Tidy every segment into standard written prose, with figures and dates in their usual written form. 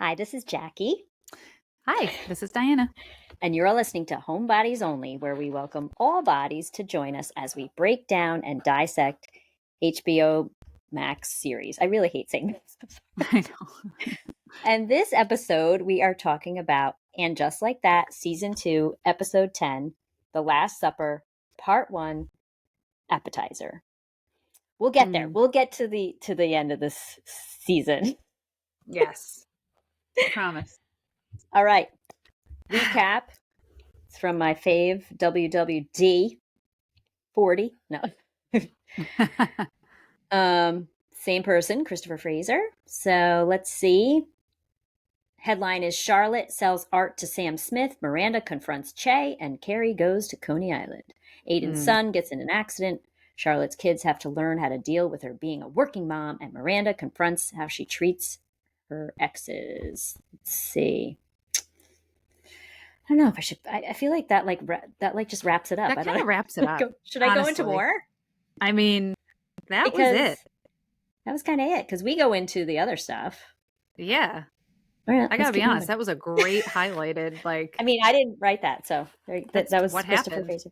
Hi, this is Jackie, Hi, this is Diana. and you're listening to Homebodies Only, where we welcome all bodies to join us as we break down and dissect HBO Max series. I really hate saying this. I know. And this episode, we are talking about And Just Like That, Season 2, Episode 10, The Last Supper, Part 1, Appetizer. We'll get there. We'll get to the end of this season. Yes. Promise. All right. Recap. It's from my fave, WWD 40. No. Same person, Christopher Fraser. So let's see. Headline is Charlotte sells art to Sam Smith. Miranda confronts Che, and Carrie goes to Coney Island. Aiden's son gets in an accident. Charlotte's kids have to learn how to deal with her being a working mom, and Miranda confronts how she treats her exes. Let's see. I don't know if I should. I feel like that just wraps it up. That kind of wraps it up. Should I go into more? I mean, that was it. That was kind of it, because we go into the other stuff. Yeah. Right, I gotta be honest, that was a great highlighted, I mean, I didn't write that, so that was what Christopher happened. Fraser.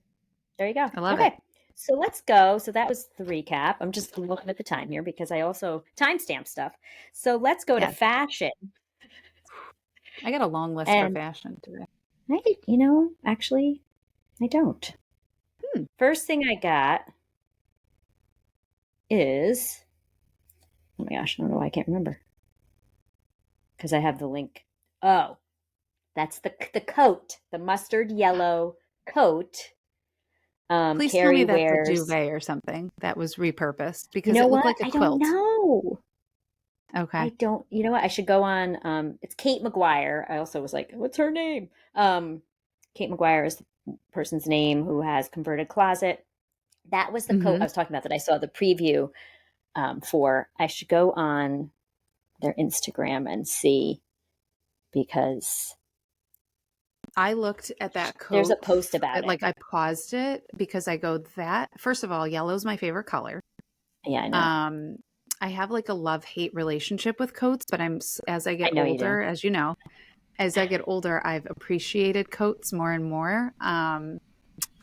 There you go. I love it. So let's go. So that was the recap. I'm just looking at the time here because I also timestamp stuff. So let's go to fashion. I got a long list for fashion today. Actually, I don't. First thing I got is, oh my gosh, I don't know why I can't remember. Because I have the link. Oh, that's the coat, the mustard yellow coat. Please Carrie tell me wears that's a duvet or something that was repurposed, because it looked like a quilt. I don't know. Okay. I don't. You know what? I should go on. It's Kate McGuire. I also was like, what's her name? Kate McGuire is the person's name who has Converted Closet. That was the coat I was talking about that I saw the preview for. I should go on their Instagram and see, because I looked at that coat. There's a post about it. Like, I paused it because I go, that, first of all, yellow's my favorite color. Yeah, I know. I have like a love-hate relationship with coats, but as I get older, as I get older, I've appreciated coats more and more.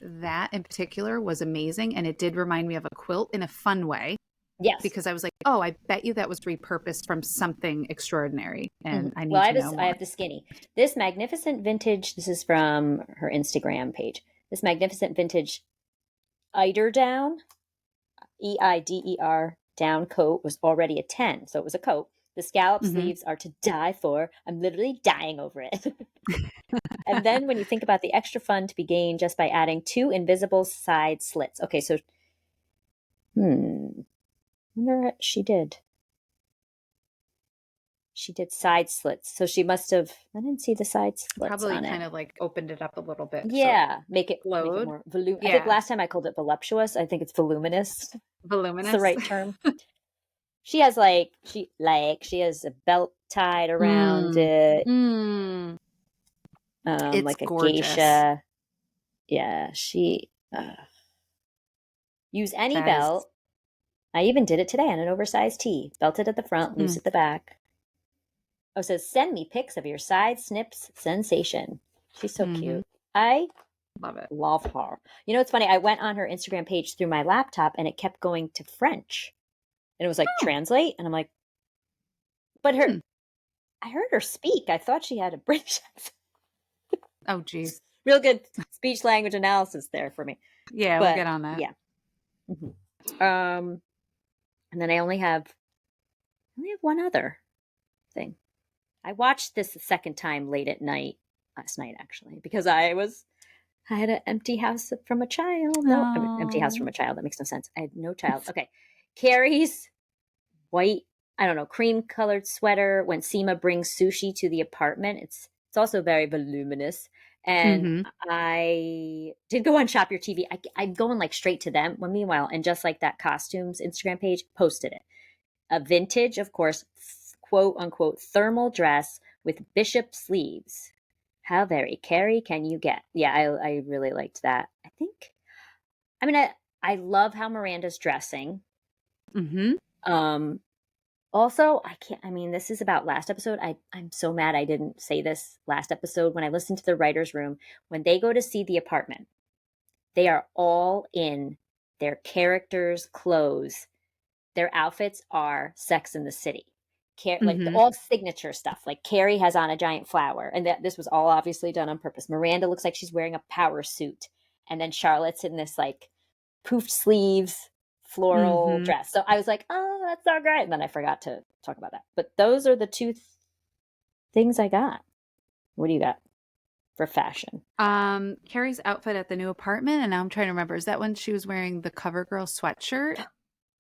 That in particular was amazing, and it did remind me of a quilt in a fun way. Yes. Because I was like, oh, I bet you that was repurposed from something extraordinary, and I need to know more. I have the skinny. This magnificent vintage, this is from her Instagram page. This magnificent vintage eiderdown, EIDER down coat was already a 10. So it was a coat. The scallop sleeves are to die for. I'm literally dying over it. And then when you think about the extra fun to be gained just by adding 2 invisible side slits. Okay, so wonder what she did. She did side slits. So she must have, I didn't see the side slits. Probably on kind it. of like opened it up a little bit. Yeah. Make it more voluminous. I think last time I called it voluptuous. I think it's voluminous. Voluminous. It's the right term. She has she has a belt tied around it. It's like a gorgeous. geisha. Yeah. Use any belt. I even did it today on an oversized tee. Belted at the front, loose at the back. Oh, it says, send me pics of your side snips sensation. She's so cute. I love it. Love her. You know, it's funny. I went on her Instagram page through my laptop and it kept going to French. And it was like, translate. And I'm like, but I heard her speak. I thought she had a British accent. Oh, geez. Real good speech language analysis there for me. Yeah, we'll get on that. Yeah. And then I only have one other thing. I watched this a second time late at night, last night actually, because I had an empty house from a child. No, empty house from a child. That makes no sense. I had no child. Okay. Carrie's white, I don't know, cream colored sweater when Seema brings sushi to the apartment. It's also very voluminous. And I did go on Shop Your TV. I'm going like straight to them. Well, meanwhile, and Just Like That Costumes Instagram page posted it. A vintage, of course, quote unquote, thermal dress with bishop sleeves. How very Carrie can you get? Yeah, I really liked that. I love how Miranda's dressing. Also, this is about last episode. I'm so mad I didn't say this last episode. When I listened to the writer's room, when they go to see the apartment, they are all in their characters' clothes. Their outfits are Sex in the City. Like all signature stuff. Like Carrie has on a giant flower, and this was all obviously done on purpose. Miranda looks like she's wearing a power suit, and then Charlotte's in this like poofed sleeves floral dress. So I was like, oh, that's so great. And then I forgot to talk about that. But those are the two things I got. What do you got for fashion? Carrie's outfit at the new apartment, and now I'm trying to remember, is that when she was wearing the CoverGirl sweatshirt?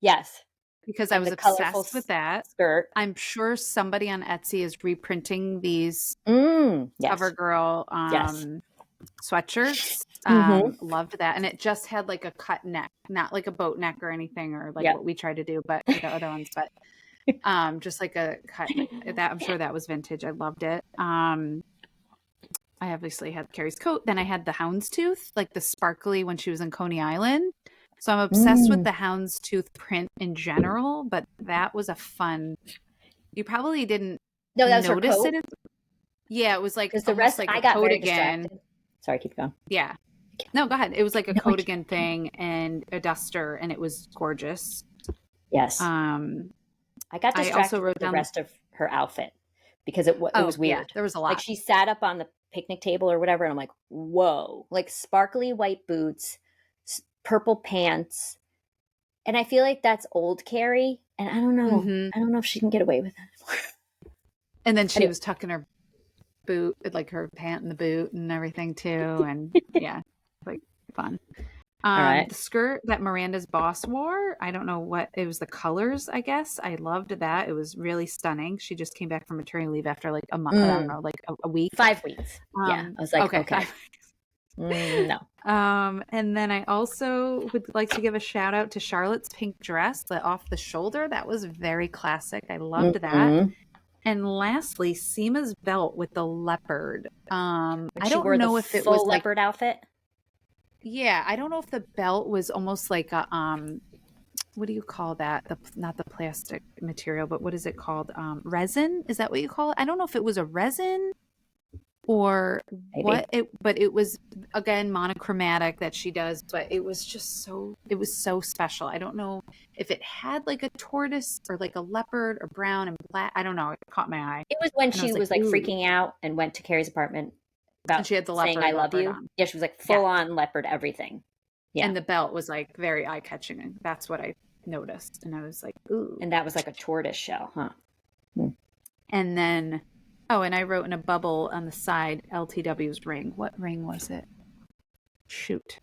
Yes. Because I was obsessed with that skirt. I'm sure somebody on Etsy is reprinting these yes. CoverGirl sweatshirts. Loved that. And it just had like a cut neck, not like a boat neck or anything, or like what we try to do, but the other ones, but just like a cut that I'm sure that was vintage. I loved it. I obviously had Carrie's coat. Then I had the houndstooth, like the sparkly when she was in Coney Island. So I'm obsessed with the houndstooth print in general, but that was a fun. You probably didn't notice it. Yeah, it was like the rest like I got coat very again. Distracted. Sorry, keep going. Yeah, no, go ahead. It was like a coat again thing and a duster, and it was gorgeous. Yes. I got distracted. I also wrote down the rest of her outfit because it was weird. Yeah, there was a lot. Like she sat up on the picnic table or whatever, and I'm like, whoa! Like sparkly white boots, purple pants, and I feel like that's old Carrie, and I don't know. I don't know if she can get away with it. And then she was tucking her boot, like her pant in the boot and everything too, and yeah, like fun. All right. The skirt that Miranda's boss wore, I don't know what it was. The colors, I guess. I loved that. It was really stunning. She just came back from maternity leave after like a month. I don't know, like a week, 5 weeks. Yeah, I was like, okay. No. And then I also would like to give a shout out to Charlotte's pink dress, the off the shoulder. That was very classic. I loved that. And lastly, Seema's belt with the leopard. I don't know if it was leopard outfit. Yeah, I don't know if the belt was almost like a what do you call that? Not the plastic material, but what is it called? Resin? Is that what you call it? I don't know if it was a resin or what but it was again monochromatic that she does, but it was just so special. I don't know if it had like a tortoise or like a leopard or brown and black. I don't know. It caught my eye. It was when she was like freaking out and went to Carrie's apartment about she had the leopard, saying I love you on. Yeah, she was like full on leopard everything. Yeah, and the belt was like very eye catching, and that's what I noticed, and I was like, ooh. And that was like a tortoise shell, huh? And then and I wrote in a bubble on the side LTW's ring. What ring was it? Shoot.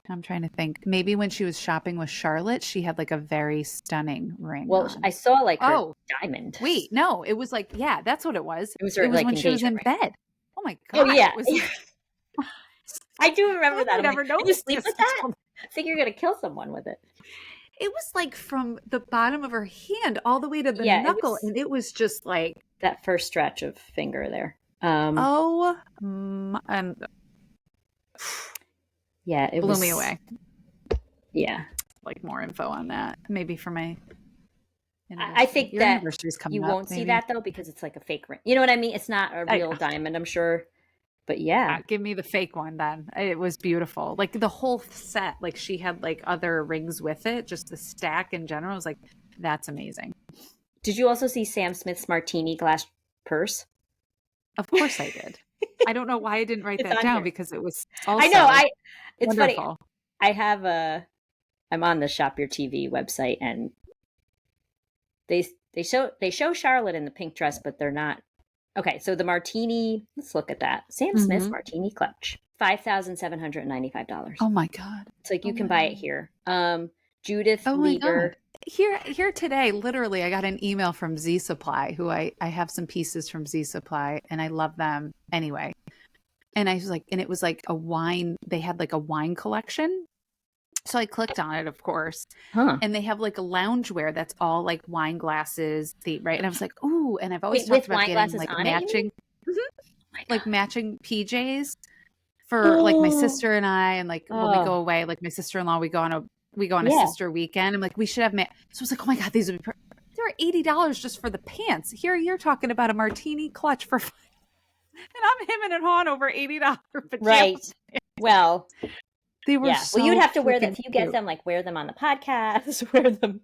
I'm trying to think. Maybe when she was shopping with Charlotte, she had like a very stunning ring. Well, I saw like her diamond. Wait, no, it was like, yeah, that's what it was. It was like when she was in bed. Oh my God. Oh, yeah. I do remember that. Never know. You sleep with that? I think you're going to kill someone with it. It was like from the bottom of her hand all the way to the knuckle. And it was just like that first stretch of finger there. Yeah, it blew me away. Yeah. Like more info on that. Maybe for my I think that you won't see that though because it's like a fake ring. You know what I mean? It's not a real diamond, I'm sure. But yeah. Give me the fake one then. It was beautiful. Like the whole set, like she had like other rings with it. Just the stack in general. I was like, that's amazing. Did you also see Sam Smith's martini glass purse? Of course I did. I don't know why I didn't write that down because it was also I know. It's wonderful. Funny. I have I'm on the Shop Your TV website and they show Charlotte in the pink dress, but they're not. Okay, so the martini, let's look at that. Sam Smith's martini clutch, $5,795. Oh my God. It's like you can buy it here. Judith Leader. Here today, literally, I got an email from Z Supply, who I have some pieces from Z Supply, and I love them anyway. And I was like, and it was like a wine, they had like a wine collection. So I clicked on it, of course. And they have like a loungewear that's all like wine glasses, right? And I was like, ooh, and I've always talked about getting like matching, like matching PJs for like my sister and I, and like when we go away, like my sister-in-law, we go on a sister weekend. I'm like, we should have so I was like, oh my God, these would be they're were $80 just for the pants. Here you're talking about a martini clutch for $5. And I'm hemming and hawing over $80 pajamas. Right. Well, they were so well, you'd have to wear them if you get cute. them, like wear them on the podcast, wear them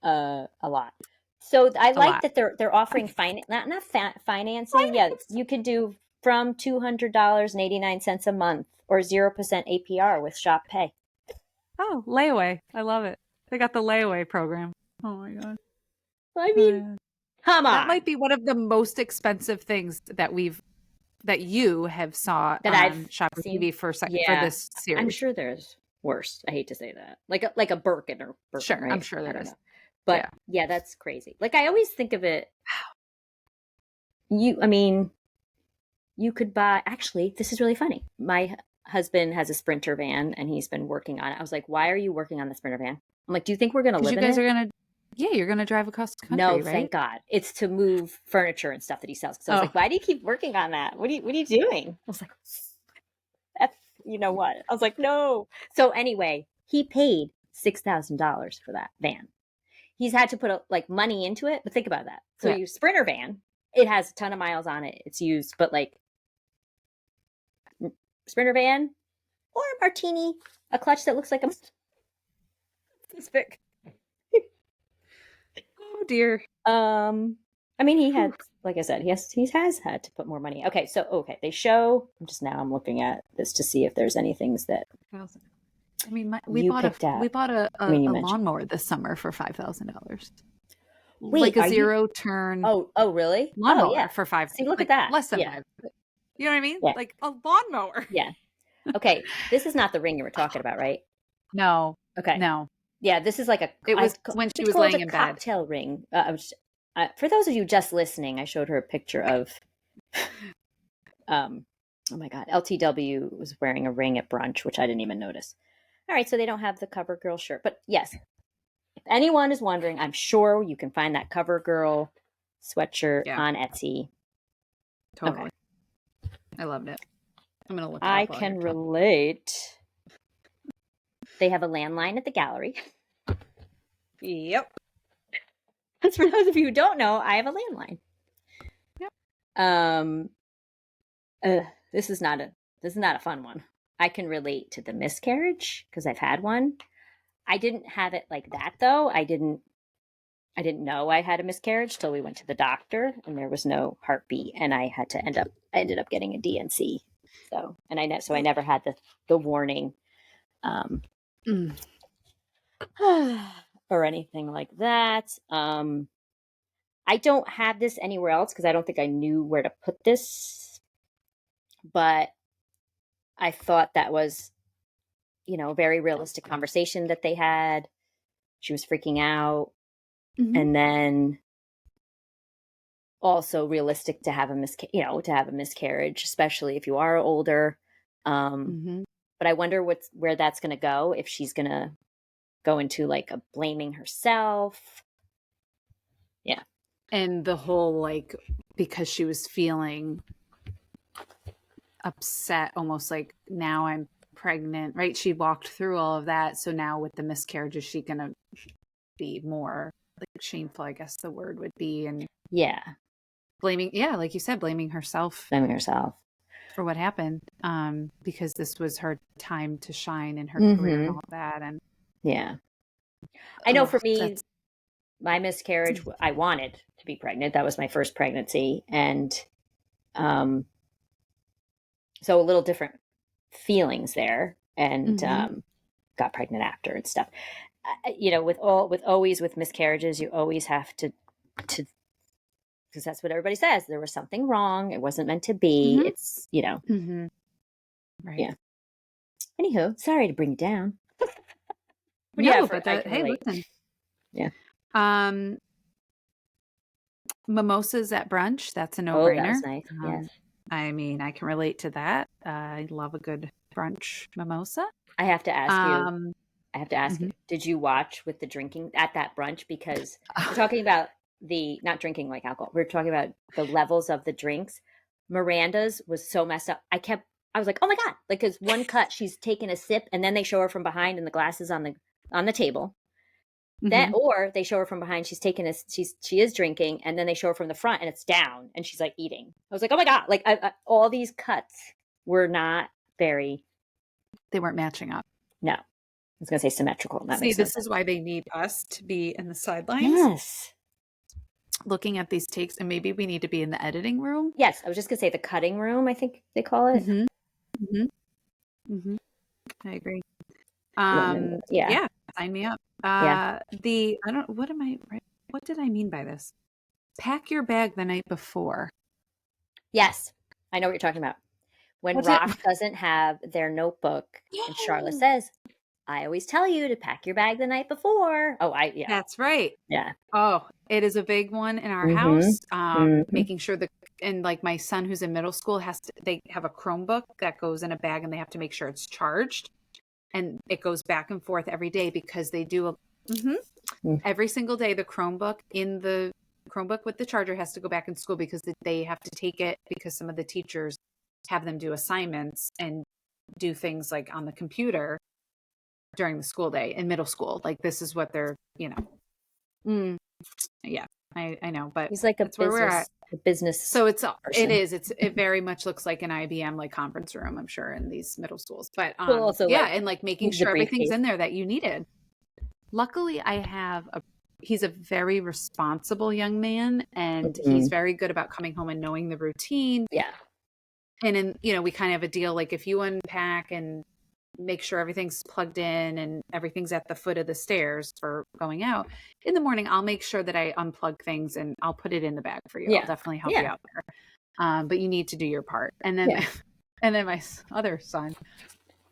a lot. So I like that they're offering financing. Yeah, you could do from $200.89 a month or 0% APR with Shop Pay. Oh, layaway. I love it. They got the layaway program. Oh my God. I mean, come on. That might be one of the most expensive things that you have saw that I've Shop TV for this series. I'm sure there's worse. I hate to say that. Like a Birkin or Birkin, sure, right? I'm sure there is. But yeah, that's crazy. Like I always think of it. You could buy, actually, this is really funny. My husband has a Sprinter van and he's been working on it. I was like, why are you working on the Sprinter van? I'm like, do you think we're going to live in it? You guys are going to, you're going to drive across the country, no, right? thank God. It's to move furniture and stuff that he sells. So I was like, why do you keep working on that? What are you doing? I was like, that's, you know what? I was like, no. So anyway, he paid $6,000 for that van. He's had to put money into it, but think about that. So your Sprinter van, it has a ton of miles on it. It's used, but like Sprinter van or a martini, a clutch that looks like a this big. Oh dear. I mean, he had, like I said, he has had to put more money. Okay, so they show. I'm looking at this to see if there's any things that. I mean, we bought a lawnmower this summer for $5,000. Like a zero turn. Oh, really? Lawnmower for $5,000. See, look at that. Less than $5,000. You know what I mean? Yeah. Like a lawnmower. Yeah. Okay, this is not the ring you were talking about, right? No. Okay. No. Yeah, this is like it was when she was laying in bed. Cocktail ring. For those of you just listening, I showed her a picture of. Oh my God, LTW was wearing a ring at brunch, which I didn't even notice. All right, so they don't have the CoverGirl shirt, but yes, if anyone is wondering, I'm sure you can find that CoverGirl sweatshirt on Etsy. Totally. Okay. I loved it. I'm gonna look. I can relate. They have a landline at the gallery. Yep. That's for those of you who don't know, I have a landline. Yep. This is not a fun one. I can relate to the miscarriage because I've had one. I didn't have it like that though. I didn't know I had a miscarriage till we went to the doctor and there was no heartbeat and I ended up getting a DNC. So I never had the warning or anything like that. I don't have this anywhere else because I don't think I knew where to put this, but I thought that was, a very realistic conversation that they had. She was freaking out. Mm-hmm. And then also realistic to have a miscarriage, especially if you are older. But I wonder where that's going to go, if she's going to go into like a blaming herself. Yeah. And the whole, because she was feeling upset, almost like now I'm pregnant, right? She walked through all of that. So now with the miscarriage, is she going to be more shameful, I guess the word would be? And blaming, like you said, blaming herself for what happened, because this was her time to shine in her career and all that. And I know for me, my miscarriage, I wanted to be pregnant. That was my first pregnancy. And so a little different feelings there, and got pregnant after and stuff. With miscarriages, you always have to, because that's what everybody says. There was something wrong. It wasn't meant to be. It's, right. Yeah. Anywho, sorry to bring you down. Hey, listen. Yeah. Mimosas at brunch. That's a no-brainer. That's nice. Yes. I mean, I can relate to that. I love a good brunch mimosa. I have to ask you. Did you watch with the drinking at that brunch? Because we're talking about not drinking like alcohol. We're talking about the levels of the drinks. Miranda's was so messed up. I was like, oh my God. Because one cut, she's taking a sip and then they show her from behind and the glass is on the table. That, or they show her from behind. She is drinking, and then they show her from the front, and it's down, and she's like eating. I was like, oh my god! Like all these cuts were not very. They weren't matching up. No, I was going to say symmetrical. See, this is why they need us to be in the sidelines. Yes. Looking at these takes, and maybe we need to be in the editing room. Yes, I was just going to say the cutting room. I think they call it. I agree. Yeah, sign me up. What did I mean by this? Pack your bag the night before. Yes, I know what you're talking about. When Rock doesn't have their notebook, and Charlotte says, I always tell you to pack your bag the night before. Yeah. That's right. Yeah. Oh, it is a big one in our house. Making sure and like my son who's in middle school they have a Chromebook that goes in a bag, and they have to make sure it's charged, and it goes back and forth every day because they do every single day. The Chromebook with the charger has to go back in school because they have to take it because some of the teachers have them do assignments and do things like on the computer during the school day in middle school. Like this is what they're, yeah, I know, but he's like a business. So it very much looks like an IBM like conference room, I'm sure, in these middle schools, but and like making sure everything's in there that you needed. Luckily he's a very responsible young man, and he's very good about coming home and knowing the routine. Yeah. And then, we kind of have a deal, like if you unpack and make sure everything's plugged in and everything's at the foot of the stairs for going out in the morning, I'll make sure that I unplug things and I'll put it in the bag for you. I'll definitely help you out there. But you need to do your part. And then, and then my other son,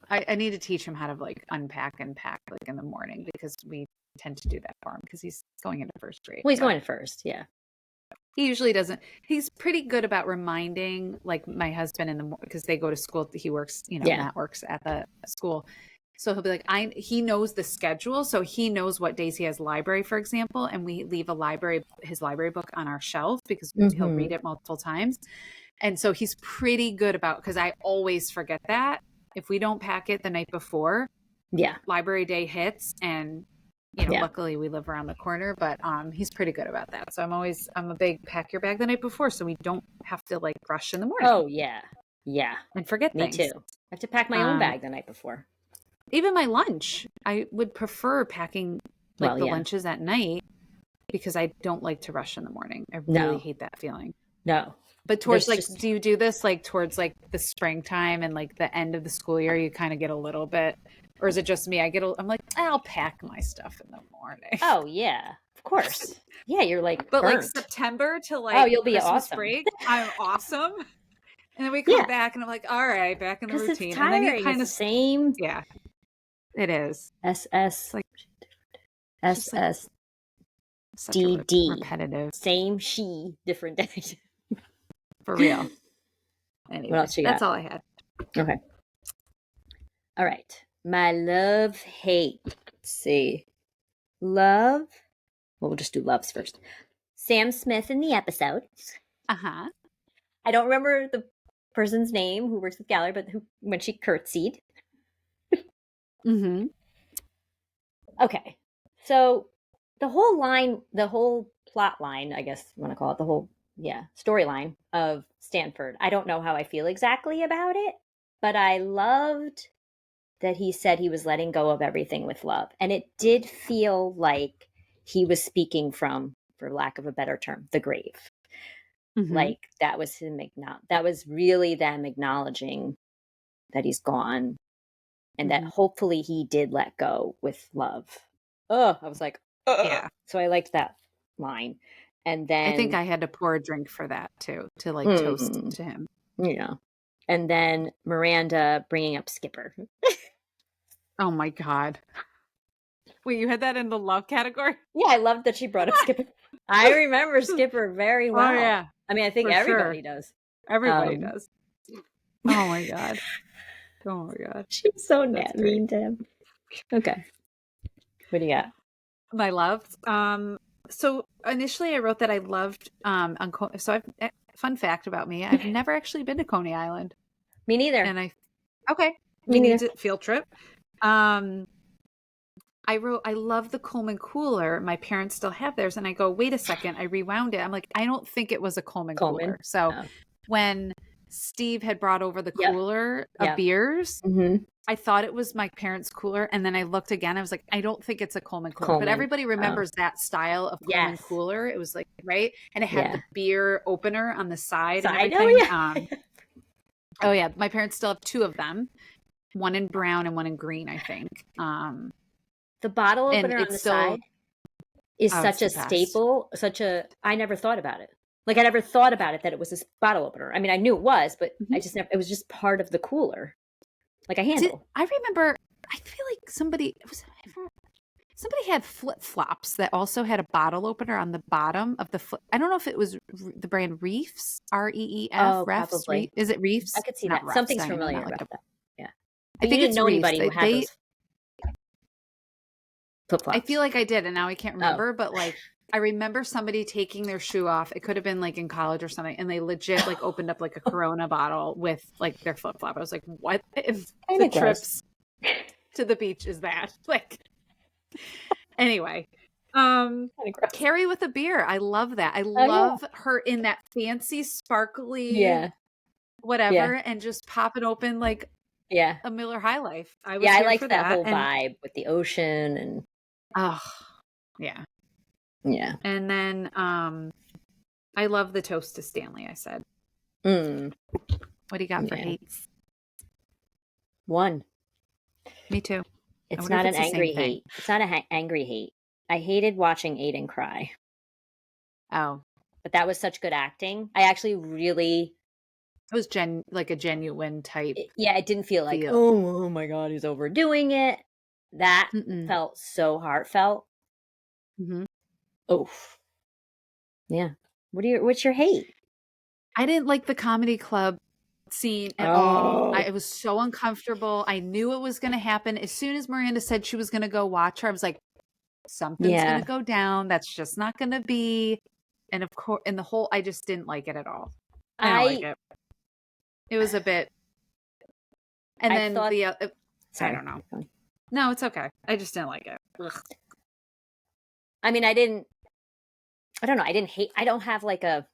I need to teach him how to like unpack and pack like in the morning, because we tend to do that for him because he's going into first grade. Well, he's going to first. Yeah. He usually doesn't. He's pretty good about reminding, like my husband in the morning, because they go to school. He works, Matt works at the school. So he'll be like, he knows the schedule. So he knows what days he has library, for example. And we leave his library book on our shelf because he'll read it multiple times. And so he's pretty good about, because I always forget that if we don't pack it the night before, library day hits, and luckily we live around the corner, but he's pretty good about that. So I'm a big pack your bag the night before, so we don't have to like rush in the morning. Oh yeah. Yeah. And forget Me things. too. I have to pack my own bag the night before. Even my lunch. I would prefer packing lunches at night, because I don't like to rush in the morning. I really hate that feeling. No. But towards do you do this like towards like the springtime and like the end of the school year, you kind of get a little bit, or is it just me? I'm like, I'll pack my stuff in the morning. Oh yeah, of course. Yeah, you're like, but burnt. Like September to like you'll be Christmas awesome. Break, I'm awesome. And then we come back and I'm like, all right, back in the routine. It's tiring. And then you kind of same. Yeah, it is. SS like SS DD repetitive. Same different day. For real. Anyway, what else you got? That's all I had. Okay. All right. My love, hate. Let's see. Love. Well, we'll just do loves first. Sam Smith in the episode. Uh-huh. I don't remember the person's name who works with Gallery, but when she curtsied. Okay. So the whole plot line, I guess you want to call it, the whole storyline of Stanford. I don't know how I feel exactly about it, but I loved that he said he was letting go of everything with love. And it did feel like he was speaking from, for lack of a better term, the grave. Like that was him. That was really them acknowledging that he's gone, and that hopefully he did let go with love. I was like, yeah. So I liked that line. And then I think I had to pour a drink for that too, to like toast to him. And then Miranda bringing up Skipper. Oh my God. Wait, you had that in the love category? Yeah, I loved that she brought up Skipper. I remember Skipper very well. Oh yeah. I mean, I think everybody does. Everybody does. Oh my God. Oh my God. She was so mean to him. Okay. What do you got? My love. So initially I wrote that I loved, fun fact about me, I've never actually been to Coney Island. Me neither. And me neither. neither. Field trip. I wrote, I love the Coleman cooler. My parents still have theirs. And I go, wait a second. I rewound it. I'm like, I don't think it was a Coleman cooler. So when Steve had brought over the cooler of beers, I thought it was my parents' cooler. And then I looked again. I was like, I don't think it's a Coleman cooler. But everybody remembers that style of Coleman cooler. It was like, right? And it had the beer opener on the side and everything. Oh, yeah. My parents still have 2 of them. One in brown and one in green, I think. The bottle opener on the side is such a staple, I never thought about it. Like, I never thought about it that it was this bottle opener. I mean, I knew it was, but it was just part of the cooler. Like a handle. I remember, I feel like somebody had flip-flops that also had a bottle opener on the bottom of the flip. I don't know if it was the brand Reefs, Reef. Oh, probably. Is it Reefs? I could see that. Something's familiar about that. Yeah. I think it's anybody who had those flip-flops. I feel like I did, and now I can't remember, but like, I remember somebody taking their shoe off. It could have been like in college or something, and they legit like opened up like a Corona bottle with like their flip-flop. I was like, what is the trips to the beach is that? Like, anyway. Carrie with a beer. I love that. I love her in that fancy, sparkly whatever, and just pop it open like a Miller High Life. I like that whole vibe with the ocean and Yeah. And then I love the toast to Stanley, I said. What do you got for hates? 1. Me too. It's not an angry hate. It's not an angry hate. I hated watching Aiden cry. Oh. But that was such good acting. I actually really... It was like a genuine type. It didn't feel like, oh my God, he's overdoing it. That felt so heartfelt. Oof. Yeah. What's your hate? I didn't like the comedy club scene at all. It was so uncomfortable. I knew it was going to happen. As soon as Miranda said she was going to go watch her, I was like, something's going to go down. That's just not going to be. And of course, I just didn't like it at all. I don't like it. It was a bit. And then I don't know. No, it's okay. I just didn't like it. Ugh. I mean, I don't know. I don't have like a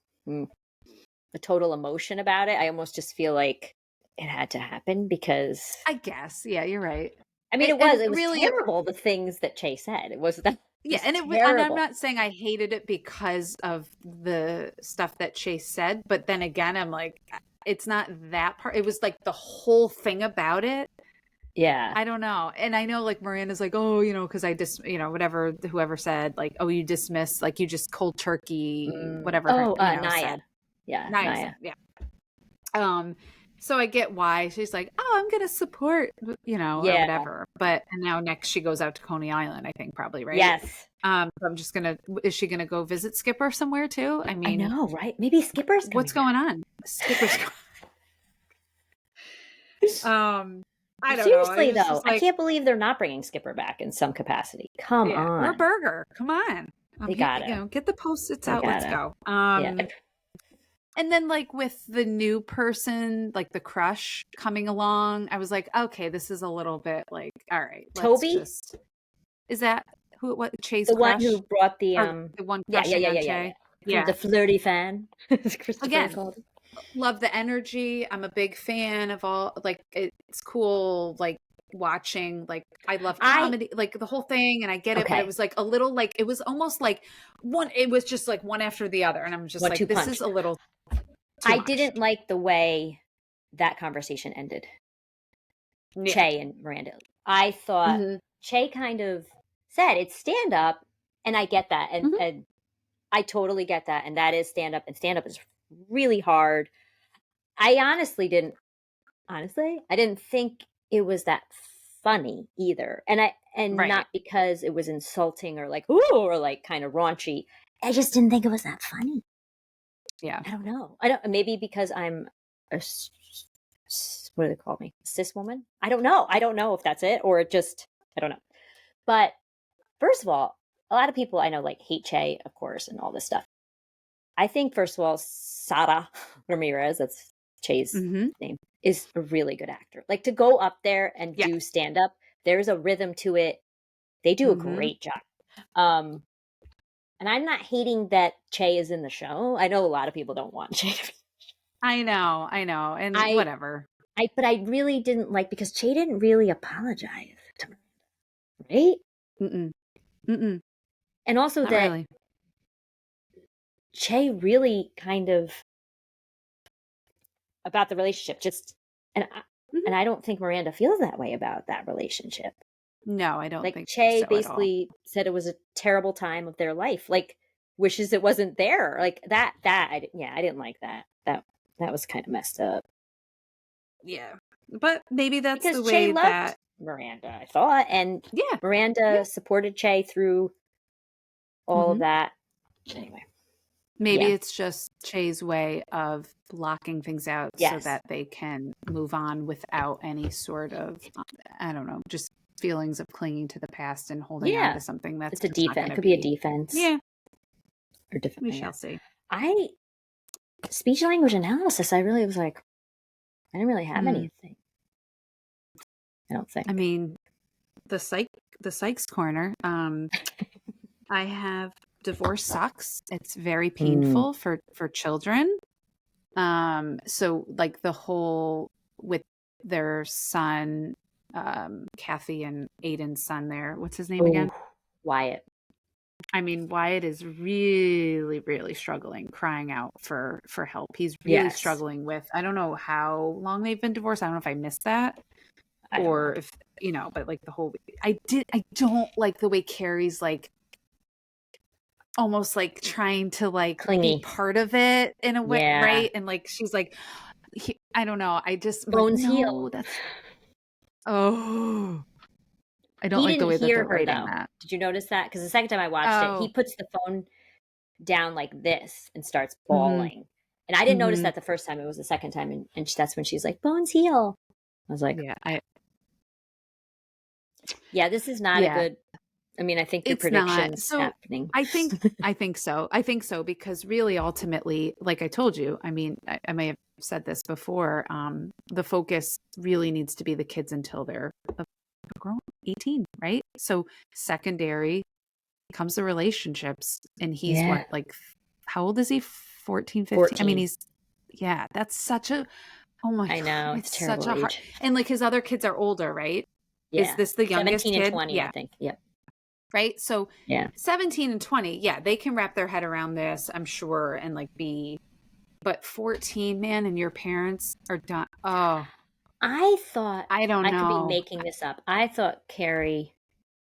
total emotion about it. I almost just feel like it had to happen because I guess. Yeah, you're right. I mean, it was really terrible. The things that Che said. It was that. Yeah, and I'm not saying I hated it because of the stuff that Che said, but then again, I'm like, it's not that part. It was like the whole thing about it. Yeah. I don't know. And I know like Miranda's like, oh, because I just, whatever, whoever said like, oh, you dismiss, like you just cold turkey, whatever. Naya. Yeah. Naya. Yeah. So I get why she's like, oh, I'm going to support, or whatever. And now next she goes out to Coney Island, I think probably, right? Yes. So I'm just is she going to go visit Skipper somewhere too? I mean, I know, right? Maybe Skipper's what's going on? Skipper's I don't Seriously, know. though, I can't believe they're not bringing Skipper back in some capacity. Come on. Or Burger. Come on. They got it. Get the Post-its out. Let's go. And then like with the new person, like the crush coming along, I was like, okay, this is a little bit like, all right. Toby? Is that what Che's the crush? one who brought the one crushing on Che? Yeah. The flirty fan. Again, love the energy. I'm a big fan of all, like, it's cool, like, watching, like, I love comedy, like, the whole thing, and I get it, but it was, like, a little, like, it was almost like it was just, like, one after the other, and I'm just like, this is a little I didn't like the way that conversation ended. Che and Miranda. I thought Che kind of said, it's stand-up, and I get that, and I totally get that, and that is stand-up, and stand-up is really hard. I didn't think it was that funny either. And not because it was insulting or like, ooh, or like kind of raunchy. I just didn't think it was that funny. Yeah. I don't know. Maybe because I'm what do they call me? A cis woman? I don't know. I don't know if that's it or just, I don't know. But first of all, a lot of people I know like hate Che, of course, and all this stuff. I think, first of all, Sara Ramirez, that's Che's name, is a really good actor. Like, to go up there and do stand-up, there's a rhythm to it They do a great job. And I'm not hating that Che is in the show. I know a lot of people don't want Che to be. I know. And whatever. But I really didn't like, because Che didn't really apologize to me, right? And also not that really. Che really kind of, about the relationship, just, and I don't think Miranda feels that way about that relationship. No, I don't think Che so basically said it was a terrible time of their life. Like, wishes it wasn't there. Like that I didn't like that. That was kind of messed up. Yeah. But maybe that's because the way Che loved that Miranda, I thought. And Miranda supported Che through all of that. Anyway. Maybe it's just Che's way of blocking things out so that they can move on without any sort of, I don't know, just feelings of clinging to the past and holding on to something that's it's a defense. It could be a defense. Yeah. Or different. We shall see. Speech language analysis, I really was like, I didn't really have anything. I don't think. I mean, the psych's corner. I have divorce sucks. It's very painful for children. So like the whole with their son, Kathy and Aiden's son there. What's his name again? Wyatt. I mean, Wyatt is really, really struggling, crying out for help. He's really struggling with, I don't know how long they've been divorced. I don't know if I missed that. Or if, but like the whole, I don't like the way Carrie's like, almost like trying to like clingy, be part of it in a way, right? And like she's like, I don't know. I just bones heal. I don't like the way that they're writing though. that. Did you notice that? Because the second time I watched it, he puts the phone down like this and starts bawling. And I didn't notice that the first time. It was the second time, and that's when she's like, "Bones heal." I was like, "Yeah, this is not a good." I mean, I think your prediction's happening. I think so because really, ultimately, like I told you, I mean, I may have said this before. The focus really needs to be the kids until they're grown, 18, right? So secondary comes the relationships, and he's what, like, how old is he? 14, 15? 14. I mean, that's such a, oh my God. I know, it's such a hard, and like his other kids are older, right? Yeah. Is this the youngest 17 and kid? 20, I think. Yep. Right. So 17 and 20. Yeah. They can wrap their head around this, I'm sure. And like but 14, man, and your parents are done. Oh, I thought, I don't know. I could be making this up. I thought Carrie,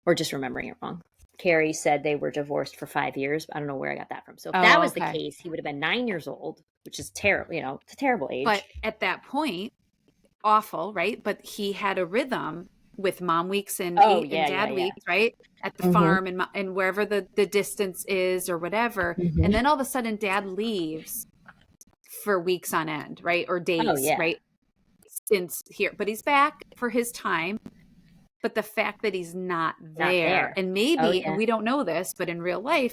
or just remembering it wrong, Carrie said they were divorced for 5 years. I don't know where I got that from. So if that was the case, he would have been 9 years old, which is terrible. It's a terrible age. But at that point, awful, right? But he had a rhythm with mom weeks and dad weeks, right? At the farm and wherever the distance is or whatever. And then all of a sudden dad leaves for weeks on end, right? Or days, right? Since here, but he's back for his time. But the fact that he's not there. And maybe, and we don't know this, but in real life,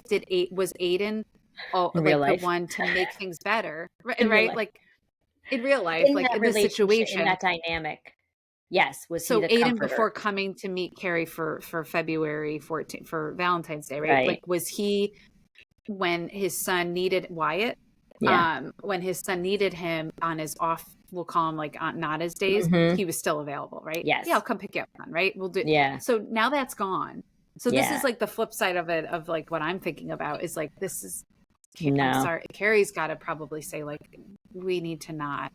was Aiden the one to make things better? Right? Like in real life, like in this situation. In that dynamic. Yes, was so he the Aiden comforter? Before coming to meet Carrie for February 14th for Valentine's Day, right? Like, was he when his son needed Wyatt? When his son needed him on his off, we'll call him like not his days, he was still available, right? Yes. Yeah, I'll come pick you up on, right? We'll do. Yeah. So now that's gone. So this is like the flip side of it, of like what I'm thinking about is like, this is. No. I'm sorry, Carrie's got to probably say like, we need to not.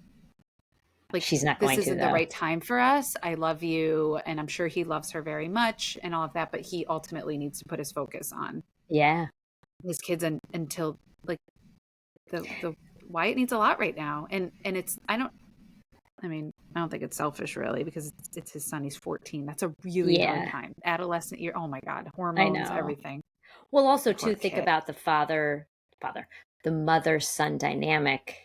Like, she's not going to. This isn't the right time for us. I love you, and I'm sure he loves her very much, and all of that. But he ultimately needs to put his focus on his kids until like the Wyatt needs a lot right now, and it's I don't think it's selfish really because it's his son. He's 14. That's a really hard time. Adolescent year. Oh my God, hormones, everything. Well, also to think about the mother-son dynamic.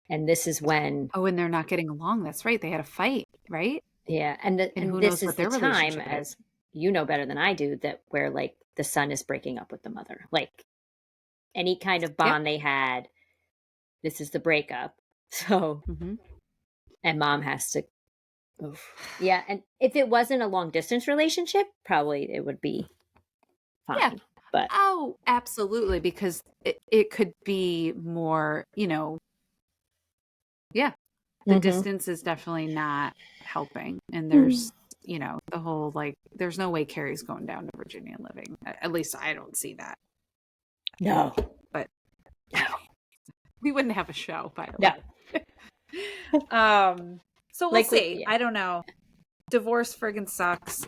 And this is when... Oh, and they're not getting along. That's right. They had a fight, right? Yeah. And this is the time, as you know better than I do, that where like the son is breaking up with the mother. Like any kind of bond they had, this is the breakup. So, and mom has to... Yeah. And if it wasn't a long distance relationship, probably it would be fine. Yeah. But oh, absolutely, because it could be more, yeah, the distance is definitely not helping. And there's, the whole, like, there's no way Carrie's going down to Virginia and living. At least I don't see that. No. But we wouldn't have a show, by the No. way. So we'll see. Yeah. I don't know. Divorce friggin' sucks.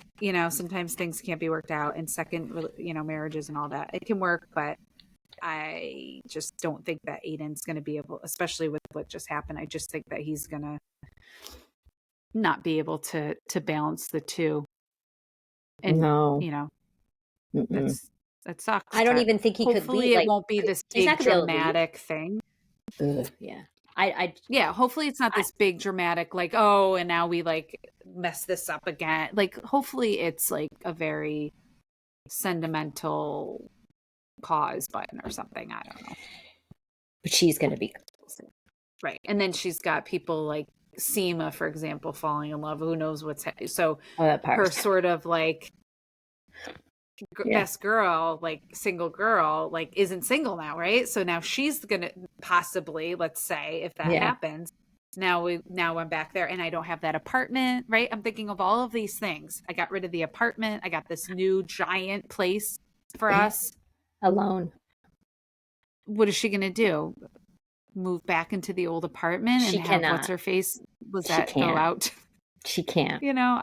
Sometimes things can't be worked out, and second, marriages and all that. It can work, but I just don't think that Aiden's going to be able, especially with what just happened. I just think that he's going to not be able to balance the two. And, No. that sucks. I don't even think he could leave. Hopefully it won't be this big dramatic thing. Yeah. Yeah, hopefully it's not this big dramatic, like, oh, and now we like mess this up again. Like, hopefully it's like a very sentimental pause button or something. I don't know. But she's going to be right. And then she's got people like Seema, for example, falling in love. Who knows what's so her sort of like best girl, like single girl, like isn't single now, right? So now she's gonna possibly, let's say, if that happens, now I'm back there and I don't have that apartment, right? I'm thinking of all of these things. I got rid of the apartment. I got this new giant place for us alone. What is she gonna do? Move back into the old apartment and have what's her face? Go out? She can't. I don't know.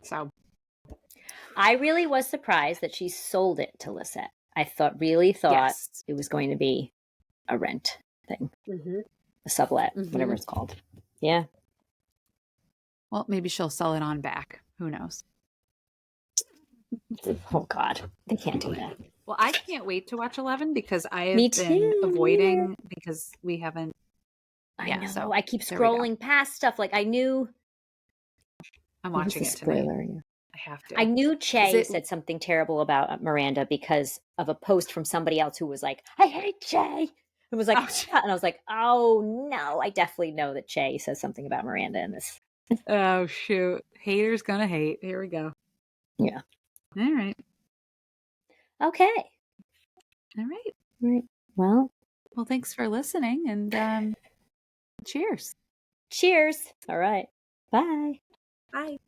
So I really was surprised that she sold it to Lisette. I thought it was going to be a rent thing, a sublet, whatever it's called. Yeah. Well, maybe she'll sell it on back. Who knows? Oh God, they can't do that. Well, I can't wait to watch 11 because I have been avoiding because we haven't. I know. So I keep scrolling past stuff. Like I knew. I'm watching it tonight. I have to. I knew Che said something terrible about Miranda because of a post from somebody else who was like, "I hate Che." It was like, and I was like, "Oh no!" I definitely know that Che says something about Miranda in this. Oh shoot! Haters gonna hate. Here we go. Yeah. All right. Okay. All right. Right. Well, thanks for listening and cheers. Cheers. All right. Bye. Bye.